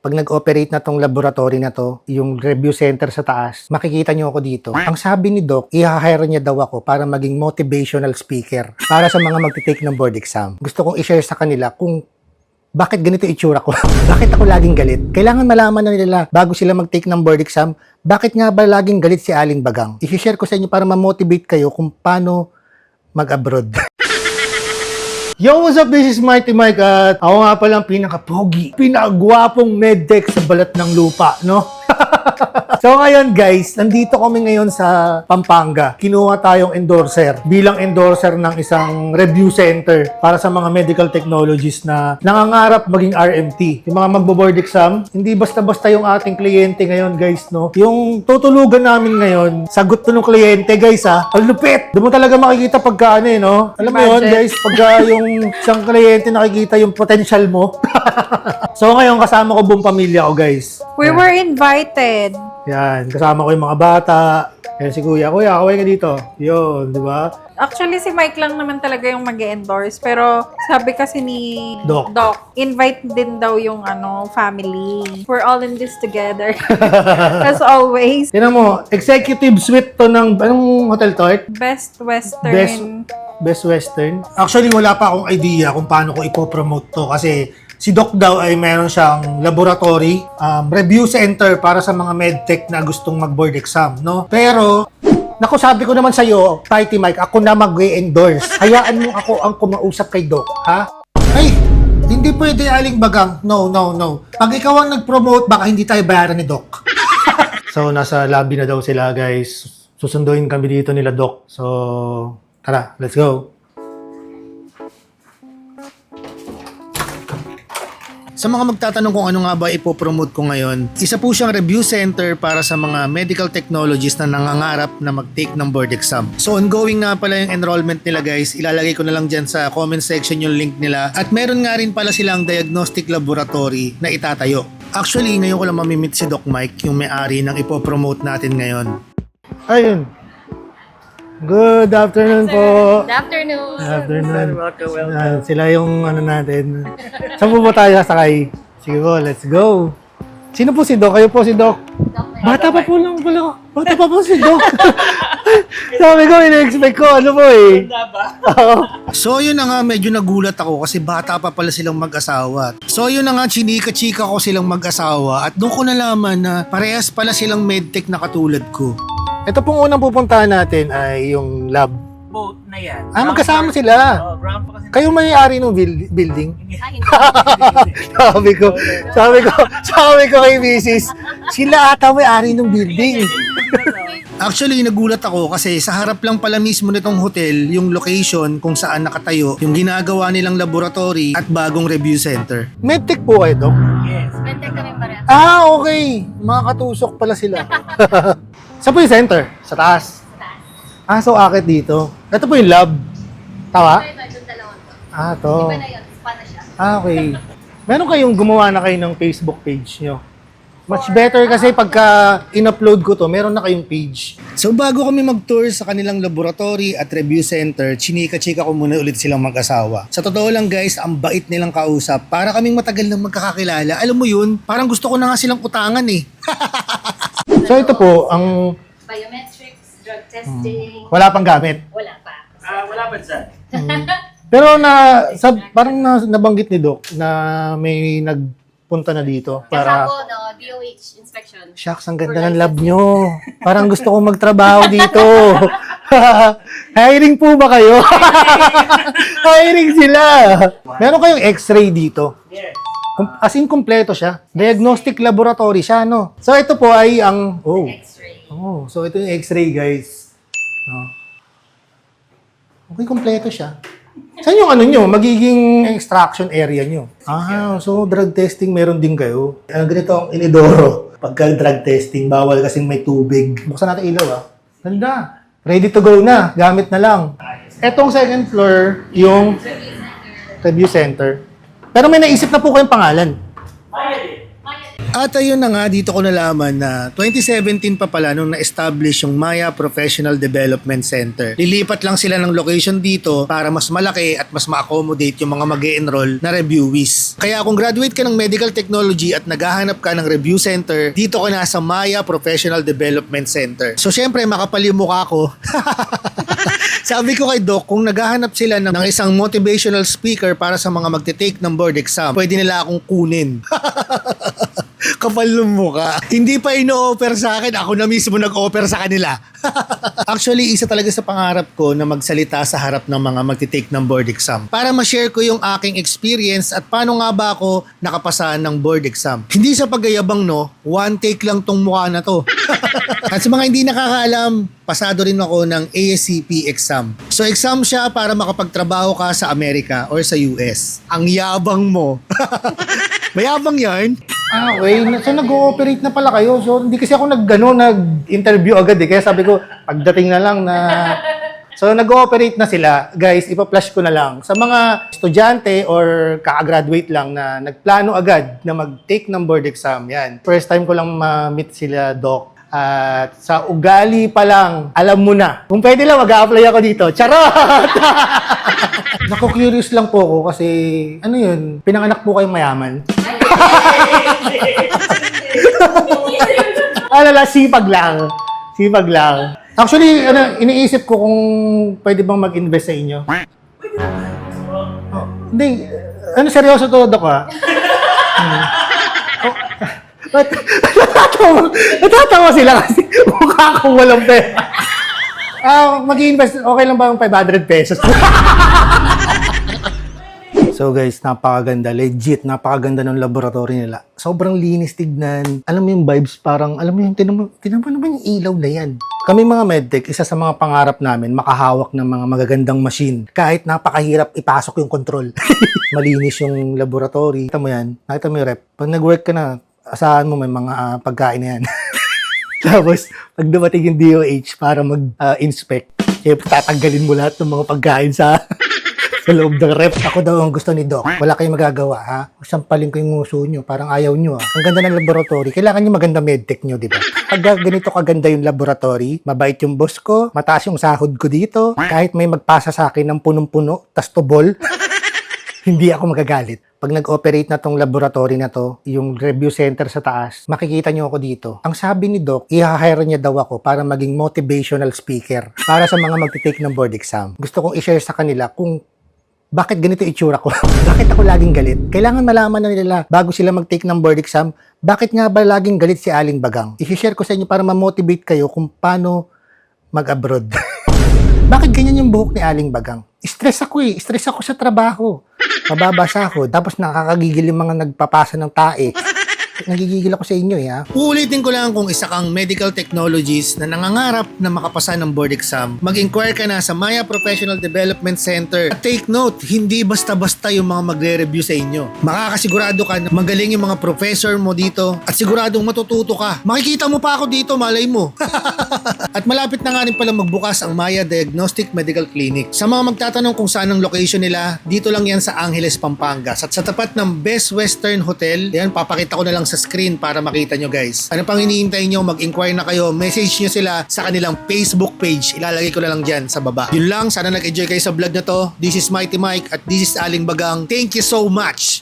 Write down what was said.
pag nag-operate na tong laboratory na to, yung review center sa taas, makikita nyo ako dito. Ang sabi ni Doc, i-hire niya daw ako para maging motivational speaker para sa mga magte-take ng board exam. Gusto kong i-share sa kanila kung bakit ganito itsura ko? Bakit ako laging galit? Kailangan malaman na nila bago sila mag-take ng board exam, bakit nga ba laging galit si Aling Bagang? I-share ko sa inyo para ma-motivate kayo kung paano mag-abroad. Yo, what's up? This is Mighty Mike at ako nga palang pinaka-pogi, pinaka-gwapong medtech sa balat ng lupa, no? So ngayon guys, nandito kami ngayon sa Pampanga. Kinuha tayong endorser bilang endorser ng isang review center para sa mga medical technologies na nangangarap maging RMT. Yung mga magbo-board exam, hindi basta-basta yung ating kliyente ngayon guys, no? Yung tutulugan namin ngayon, sagot to ng kliyente guys ha. Ang lupit! Doon mo talaga makikita pagka ano no? Alam mo yun guys, pagka yung isang kliyente nakikita yung potential mo. So ngayon kasama ko buong pamilya ko guys. We were invited. Yan, kasama ko yung mga bata. Yan si Kuya. Kuya, kaway ka dito. Yun, di ba? Actually, si Mike lang naman talaga yung mag-endorse. Pero sabi kasi ni Doc, invite din daw yung family. We're all in this together. As always. Tinan mo, executive suite to ng, anong hotel to? Best Western. Best Western. Actually, wala pa akong idea kung paano ko ipopromote to kasi si Doc daw ay meron siyang laboratory, review center para sa mga medtech na gustong mag-board exam, no? Pero, naku, sabi ko naman sa'yo, Mighty Mike, ako na mag-endorse. Hayaan mo ako ang kumausap kay Doc, ha? Ay, hindi pwede Aling Bagang. No. Pag ikaw ang nag-promote, baka hindi tayo bayaran ni Doc. So, nasa lobby na daw sila, guys. Susunduin kami dito nila, Doc. So, tara, let's go. Sa mga magtatanong kung ano nga ba ipopromote ko ngayon, isa po siyang review center para sa mga medical technologies na nangangarap na mag-take ng board exam. So ongoing nga pala yung enrollment nila guys, ilalagay ko na lang dyan sa comment section yung link nila. At meron nga rin pala silang diagnostic laboratory na itatayo. Actually, ngayon ko lang mamimit si Doc Mike, yung may-ari ng ipopromote natin ngayon. Ayun. Good afternoon po. Good afternoon. Good afternoon. Sila yung ano natin. Saan po ba tayo sakay? Sige po, let's go. Sino po si Doc? Kayo po si Doc? Bata pa po lang pala. Bata pa po si Doc. Sabi ko, ina-expect ko. Ano po eh. So yun na nga, medyo nagulat ako kasi bata pa pala silang mag-asawa. So yun na nga, chinika-chika ko silang mag-asawa at doon ko nalaman na parehas pala silang medtech na katulad ko. Ito pong unang pupuntahan natin ay yung lab. Boat na yan. Magkasama sila. Oh, ground pa kasi. Kayo may-ari ng building? Hindi. sabi ko kay Mrs. Sila ata may-ari ng building. Actually, nagulat ako kasi sa harap lang pala mismo nitong hotel yung location kung saan nakatayo yung ginagawa nilang laboratory at bagong review center. Medtech po kayo, Doc? Yes. Benteng kami pareha. Okay. Mga katusok pala sila. Saan po yung center? Sa taas? So akit dito. Ito po yung lab. Tawa? Ito, yung dalawang to. To. Iba na yun, spa na siya. Okay. Meron kayong gumawa na kayo ng Facebook page nyo. Much better kasi pagka in-upload ko to, meron na kayong page. So bago kami mag-tour sa kanilang laboratory at review center, chinika-chika ko muna ulit silang mag-asawa. Sa totoo lang guys, ang bait nilang kausap. Para kaming matagal nang magkakakilala. Alam mo yun, parang gusto ko na nga silang utangan eh. So ito po, ang Biometrics, drug testing. wala pang gamit. Wala pa. Wala pa dyan. Pero parang nabanggit ni Doc na may nagpunta na dito para... Kasako, DOH inspection. Shucks, ang ganda ng lab nyo. Parang gusto kong magtrabaho dito. Hiring po ba kayo? Hiring sila. Meron kayong x-ray dito. Yes. As in, kompleto siya. Diagnostic laboratory siya, no? So, ito po ay ang... X-ray. So ito yung x-ray, guys. No? Okay, kompleto siya. Saan yung ano nyo? Magiging extraction area nyo? So drug testing meron din kayo. Ganito ang inidoro. Pagka drug testing, bawal kasing may tubig. Buksan natin ilaw, Ganda. Ready to go na. Gamit na lang. Etong second floor, yung review center. Pero may naisip na po kayong pangalan. At ayun na nga, dito ko nalaman na 2017 pa pala nung na-establish yung Maya Professional Development Center. Lilipat lang sila ng location dito para mas malaki at mas ma-accommodate yung mga mag-e-enroll na reviewees. Kaya kung graduate ka ng medical technology at naghahanap ka ng review center, dito ka na sa Maya Professional Development Center. So syempre, makapal yung mukha ko. Sabi ko kay Doc, kung naghahanap sila ng isang motivational speaker para sa mga magte-take ng board exam, pwede nila akong kunin. Kapal ng mukha. Hindi pa ino-offer sa akin, ako na mismo nag-offer sa kanila. Actually, isa talaga sa pangarap ko na magsalita sa harap ng mga magte-take ng board exam para ma-share ko yung aking experience at paano nga ba ako nakapasa ng board exam. Hindi sa paggayabang, no, one take lang tong mukha na to. At sa mga hindi nakakaalam, pasado rin ako ng ASCP exam. So exam siya para makapagtrabaho ka sa Amerika or sa US. Ang yabang mo. Mayabang yan. Ah, okay. So nag-ooperate na pala kayo. So hindi kasi ako nag-interview agad eh. Kaya sabi ko, pagdating na lang na... So nag-ooperate na sila. Guys, ipa-flash ko na lang. Sa mga estudyante or kaka-graduate lang na nagplano agad na mag-take ng board exam, yan. First time ko lang ma-meet sila, Doc. At sa ugali pa lang, alam mo na. Kung pwede lang, mag-a-apply ako dito. Charot! Naku-curious lang po ako kasi, ano yun, pinanganak po kayong mayaman. Alala, sipag lang. Sipag lang. Actually, iniisip ko kung pwede bang mag-invest sa inyo. Oh, hindi, seryoso to, Dok, ha? Natatawa sila kasi mukha akong walang pera. Mag-i-invest, okay lang ba yung 500 pesos? So guys, napakaganda. Legit, napakaganda ng laboratory nila. Sobrang linis tignan. Alam mo yung vibes, parang, alam mo yung, tinan mo naman yung ilaw na yan. Kami mga medtech, isa sa mga pangarap namin, makahawak ng mga magagandang machine. Kahit napakahirap ipasok yung control. Malinis yung laboratory. Nakita mo yan? Nakita mo yung rep? Pag nag-work ka na, asahan mo may mga pagkain na yan. Tapos, pag dumating yung DOH para mag-inspect, tatanggalin mo lahat ng mga pagkain sa loob ng rep. Ako daw ang gusto ni Doc. Wala kayong magagawa, ha? Sampalin ko yung nguso nyo. Parang ayaw nyo, ha? Ang ganda ng laboratory. Kailangan nyo maganda medtech nyo, di ba? Pag ganito kaganda yung laboratory, mabait yung boss ko, mataas yung sahod ko dito, kahit may magpasa sa akin ng punong-puno, tas tubol, hindi ako magagalit. Pag nag-operate na tong laboratory na to, yung review center sa taas, makikita nyo ako dito. Ang sabi ni Doc, i-hire niya daw ako para maging motivational speaker para sa mga magte-take ng board exam. Gusto kong i-share sa kanila kung bakit ganito itsura ko? Bakit ako laging galit? Kailangan malaman na nila bago sila mag-take ng board exam, bakit nga ba laging galit si Aling Bagang? I-share ko sa inyo para ma-motivate kayo kung paano mag-abroad. Bakit ganyan yung buhok ni Aling Bagang? Stress ako eh. Stress ako sa trabaho. Mababasa ako. Tapos nakakagigil yung mga nagpapasa ng tae. Nagigigil ako sa inyo, ha? Uulitin ko lang kung isa kang medical technologist na nangangarap na makapasa ng board exam, mag-inquire ka na sa Maya Professional Development Center. At take note, hindi basta-basta yung mga magre-review sa inyo. Makakasigurado ka na magaling yung mga professor mo dito at siguradong matututo ka. Makikita mo pa ako dito, malay mo. At malapit na nga rin pala magbukas ang Maya Diagnostic Medical Clinic. Sa mga magtatanong kung saan ang location nila, dito lang yan sa Angeles, Pampanga. At sa tapat ng Best Western Hotel, yan, papakita ko na lang sa screen para makita nyo guys. Ano pang hinihintay nyo? Mag-inquire na kayo. Message nyo sila sa kanilang Facebook page. Ilalagay ko na lang dyan sa baba. Yun lang. Sana nag-enjoy kayo sa vlog na to. This is Mighty Mike at this is Aling Bagang. Thank you so much!